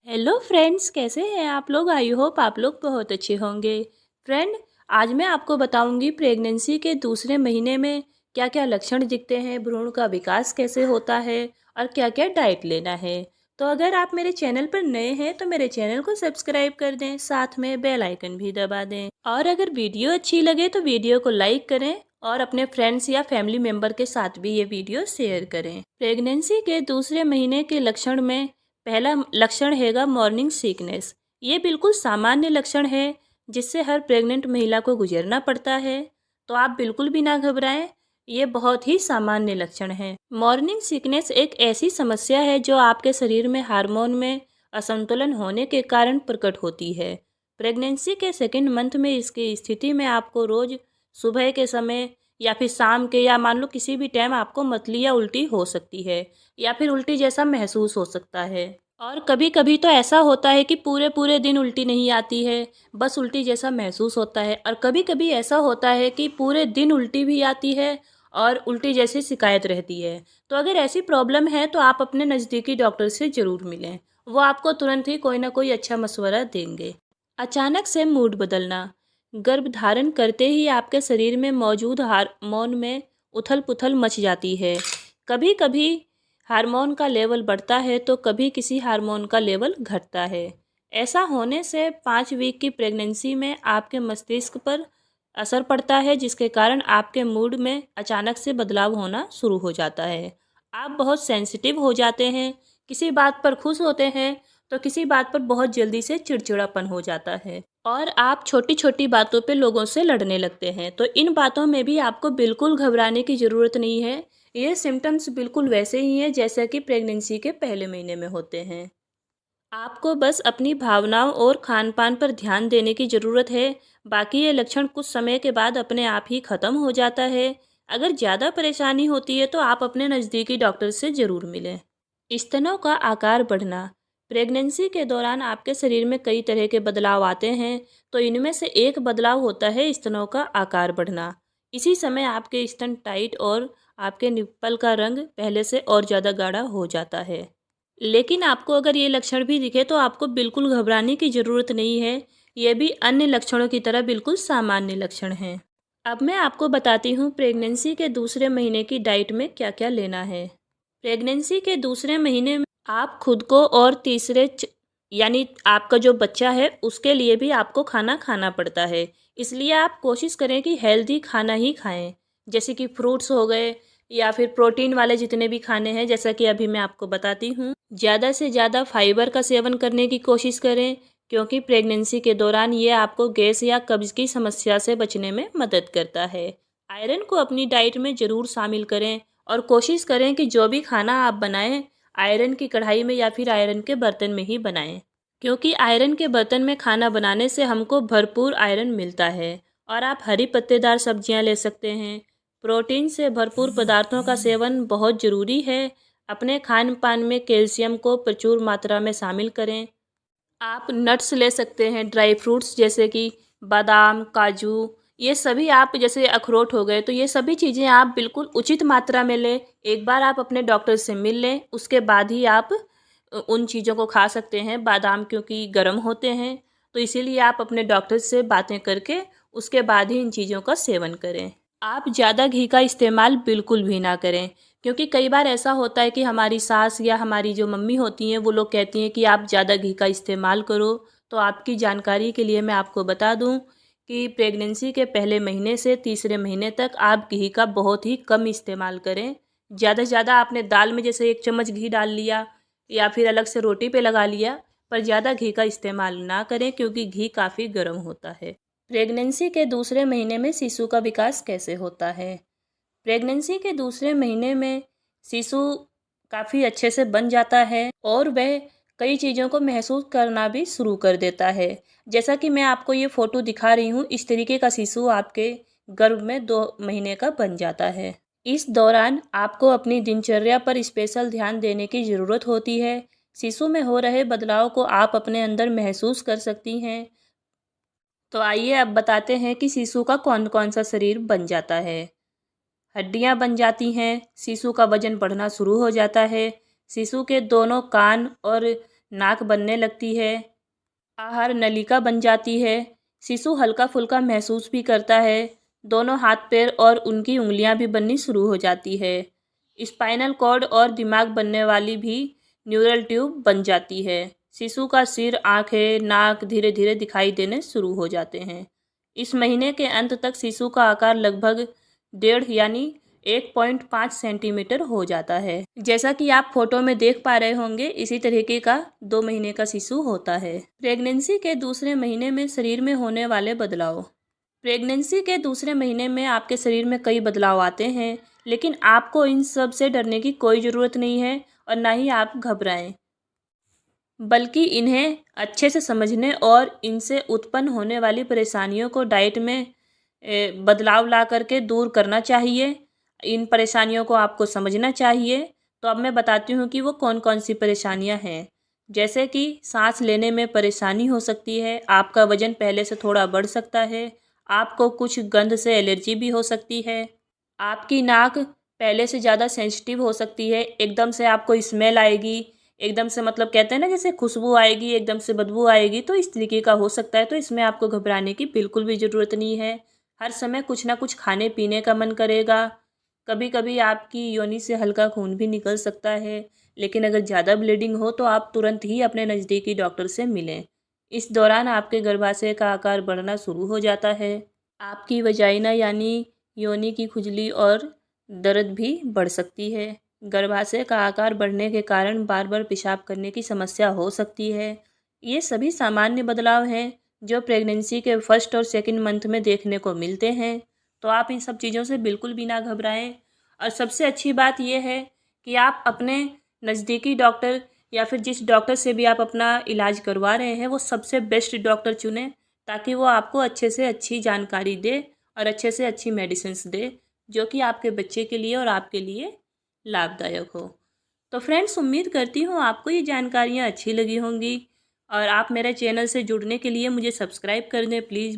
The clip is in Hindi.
हेलो फ्रेंड्स, कैसे हैं आप लोग। आई होप आप लोग बहुत अच्छे होंगे। फ्रेंड, आज मैं आपको बताऊंगी प्रेगनेंसी के दूसरे महीने में क्या क्या लक्षण दिखते हैं, भ्रूण का विकास कैसे होता है और क्या क्या डाइट लेना है। तो अगर आप मेरे चैनल पर नए हैं तो मेरे चैनल को सब्सक्राइब कर दें, साथ में बेल आइकन भी दबा दें। और अगर वीडियो अच्छी लगे तो वीडियो को लाइक करें और अपने फ्रेंड्स या फैमिली मेम्बर के साथ भी ये वीडियो शेयर करें। प्रेगनेंसी के दूसरे महीने के लक्षण में पहला लक्षण हैगा मॉर्निंग सीकनेस। ये बिल्कुल सामान्य लक्षण है जिससे हर प्रेग्नेंट महिला को गुजरना पड़ता है, तो आप बिल्कुल भी ना घबराएं। ये बहुत ही सामान्य लक्षण है। मॉर्निंग सीकनेस एक ऐसी समस्या है जो आपके शरीर में हार्मोन में असंतुलन होने के कारण प्रकट होती है। प्रेगनेंसी के सेकेंड मंथ में इसकी स्थिति में आपको रोज सुबह के समय या फिर शाम के या मान लो किसी भी टाइम आपको मतली या उल्टी हो सकती है या फिर उल्टी जैसा महसूस हो सकता है। और कभी कभी तो ऐसा होता है कि पूरे पूरे दिन उल्टी नहीं आती है, बस उल्टी जैसा महसूस होता है। और कभी कभी ऐसा होता है कि पूरे दिन उल्टी भी आती है और उल्टी जैसी शिकायत रहती है। तो अगर ऐसी प्रॉब्लम है तो आप अपने नज़दीकी डॉक्टर से ज़रूर मिलें, वो आपको तुरंत ही कोई ना कोई अच्छा मशवरा देंगे। अचानक से मूड बदलना। गर्भधारण करते ही आपके शरीर में मौजूद हार्मोन में उथल पुथल मच जाती है। कभी कभी हार्मोन का लेवल बढ़ता है तो कभी किसी हार्मोन का लेवल घटता है। ऐसा होने से 5 वीक की प्रेगनेंसी में आपके मस्तिष्क पर असर पड़ता है, जिसके कारण आपके मूड में अचानक से बदलाव होना शुरू हो जाता है। आप बहुत सेंसिटिव हो जाते हैं, किसी बात पर खुश होते हैं तो किसी बात पर बहुत जल्दी से चिड़चिड़ापन हो जाता है और आप छोटी छोटी बातों पे लोगों से लड़ने लगते हैं। तो इन बातों में भी आपको बिल्कुल घबराने की ज़रूरत नहीं है। ये सिम्टम्स बिल्कुल वैसे ही हैं जैसा कि प्रेगनेंसी के पहले महीने में होते हैं। आपको बस अपनी भावनाओं और खान पान पर ध्यान देने की ज़रूरत है। बाकी ये लक्षण कुछ समय के बाद अपने आप ही ख़त्म हो जाता है। अगर ज़्यादा परेशानी होती है तो आप अपने नज़दीकी डॉक्टर से ज़रूर मिलें। स्तनों का आकार बढ़ना। प्रेगनेंसी के दौरान आपके शरीर में कई तरह के बदलाव आते हैं, तो इनमें से एक बदलाव होता है स्तनों का आकार बढ़ना। इसी समय आपके स्तन टाइट और आपके निप्पल का रंग पहले से और ज़्यादा गाढ़ा हो जाता है। लेकिन आपको अगर ये लक्षण भी दिखे तो आपको बिल्कुल घबराने की ज़रूरत नहीं है। ये भी अन्य लक्षणों की तरह बिल्कुल सामान्य लक्षण हैं। अब मैं आपको बताती हूँ प्रेगनेंसी के दूसरे महीने की डाइट में क्या क्या लेना है। प्रेगनेंसी के दूसरे महीने में आप खुद को और यानी आपका जो बच्चा है उसके लिए भी आपको खाना खाना पड़ता है। इसलिए आप कोशिश करें कि हेल्दी खाना ही खाएं, जैसे कि फ्रूट्स हो गए या फिर प्रोटीन वाले जितने भी खाने हैं, जैसा कि अभी मैं आपको बताती हूँ। ज़्यादा से ज़्यादा फाइबर का सेवन करने की कोशिश करें, क्योंकि प्रेगनेंसी के दौरान ये आपको गैस या कब्ज़ की समस्या से बचने में मदद करता है। आयरन को अपनी डाइट में ज़रूर शामिल करें और कोशिश करें कि जो भी खाना आप बनाएं आयरन की कढ़ाई में या फिर आयरन के बर्तन में ही बनाएं, क्योंकि आयरन के बर्तन में खाना बनाने से हमको भरपूर आयरन मिलता है। और आप हरी पत्तेदार सब्जियां ले सकते हैं। प्रोटीन से भरपूर पदार्थों का सेवन बहुत ज़रूरी है। अपने खान पान में कैल्शियम को प्रचुर मात्रा में शामिल करें। आप नट्स ले सकते हैं, ड्राई फ्रूट्स जैसे कि बादाम, काजू, ये सभी आप, जैसे अखरोट हो गए, तो ये सभी चीज़ें आप बिल्कुल उचित मात्रा में लें। एक बार आप अपने डॉक्टर से मिल लें, उसके बाद ही आप उन चीज़ों को खा सकते हैं। बादाम क्योंकि गर्म होते हैं, तो इसीलिए आप अपने डॉक्टर से बातें करके उसके बाद ही इन चीज़ों का सेवन करें। आप ज़्यादा घी का इस्तेमाल बिल्कुल भी ना करें, क्योंकि कई बार ऐसा होता है कि हमारी सास या हमारी जो मम्मी होती हैं वो लोग कहती हैं कि आप ज़्यादा घी का इस्तेमाल करो। तो आपकी जानकारी के लिए मैं आपको बता दूं कि प्रेगनेंसी के पहले महीने से तीसरे महीने तक आप घी का बहुत ही कम इस्तेमाल करें। ज़्यादा से ज़्यादा आपने दाल में जैसे 1 चम्मच घी डाल लिया या फिर अलग से रोटी पे लगा लिया, पर ज़्यादा घी का इस्तेमाल ना करें, क्योंकि घी काफ़ी गर्म होता है। प्रेगनेंसी के दूसरे महीने में शिशु का विकास कैसे होता है। प्रेगनेंसी के दूसरे महीने में शिशु काफ़ी अच्छे से बन जाता है और वह कई चीज़ों को महसूस करना भी शुरू कर देता है। जैसा कि मैं आपको ये फ़ोटो दिखा रही हूँ, इस तरीके का शिशु आपके गर्भ में 2 महीने का बन जाता है। इस दौरान आपको अपनी दिनचर्या पर स्पेशल ध्यान देने की ज़रूरत होती है। शिशु में हो रहे बदलाव को आप अपने अंदर महसूस कर सकती हैं। तो आइए अब बताते हैं कि शिशु का कौन कौन सा शरीर बन जाता है। हड्डियां बन जाती हैं, शिशु का वजन बढ़ना शुरू हो जाता है, शिशु के दोनों कान और नाक बनने लगती है, आहार नलिका बन जाती है, शिशु हल्का फुल्का महसूस भी करता है, दोनों हाथ पैर और उनकी उंगलियां भी बननी शुरू हो जाती है। स्पाइनल कॉर्ड और दिमाग बनने वाली भी न्यूरल ट्यूब बन जाती है। शिशु का सिर, आंखें, नाक धीरे धीरे दिखाई देने शुरू हो जाते हैं। इस महीने के अंत तक शिशु का आकार लगभग 1.5 यानी 1.5 सेंटीमीटर हो जाता है। जैसा कि आप फोटो में देख पा रहे होंगे, इसी तरीके का 2 महीने का शिशु होता है। प्रेगनेंसी के दूसरे महीने में शरीर में होने वाले बदलाव। प्रेगनेंसी के दूसरे महीने में आपके शरीर में कई बदलाव आते हैं, लेकिन आपको इन सब से डरने की कोई ज़रूरत नहीं है और ना ही आप घबराएं, बल्कि इन्हें अच्छे से समझने और इनसे उत्पन्न होने वाली परेशानियों को डाइट में बदलाव ला करके दूर करना चाहिए। इन परेशानियों को आपको समझना चाहिए। तो अब मैं बताती हूँ कि वो कौन कौन सी परेशानियाँ हैं। जैसे कि सांस लेने में परेशानी हो सकती है, आपका वज़न पहले से थोड़ा बढ़ सकता है, आपको कुछ गंध से एलर्जी भी हो सकती है, आपकी नाक पहले से ज़्यादा सेंसिटिव हो सकती है, एकदम से आपको स्मेल आएगी, एकदम से मतलब कहते हैं ना जैसे खुशबू आएगी, एकदम से बदबू आएगी, तो इस तरीके का हो सकता है। तो इसमें आपको घबराने की बिल्कुल भी ज़रूरत नहीं है। हर समय कुछ ना कुछ खाने पीने का मन करेगा, कभी कभी आपकी योनि से हल्का खून भी निकल सकता है, लेकिन अगर ज़्यादा ब्लीडिंग हो तो आप तुरंत ही अपने नज़दीकी डॉक्टर से मिलें। इस दौरान आपके गर्भाशय का आकार बढ़ना शुरू हो जाता है, आपकी वजाइना यानी योनि की खुजली और दर्द भी बढ़ सकती है। गर्भाशय का आकार बढ़ने के कारण बार बार पेशाब करने की समस्या हो सकती है। ये सभी सामान्य बदलाव हैं जो प्रेगनेंसी के फर्स्ट और सेकंड मंथ में देखने को मिलते हैं। तो आप इन सब चीज़ों से बिल्कुल भी ना घबराएं। और सबसे अच्छी बात यह है कि आप अपने नज़दीकी डॉक्टर या फिर जिस डॉक्टर से भी आप अपना इलाज करवा रहे हैं वो सबसे बेस्ट डॉक्टर चुनें, ताकि वो आपको अच्छे से अच्छी जानकारी दे और अच्छे से अच्छी मेडिसिन्स दे, जो कि आपके बच्चे के लिए और आपके लिए लाभदायक हो। तो फ्रेंड्स, उम्मीद करती हूँ आपको ये जानकारियाँ अच्छी लगी होंगी और आप मेरे चैनल से जुड़ने के लिए मुझे सब्सक्राइब कर दें प्लीज़।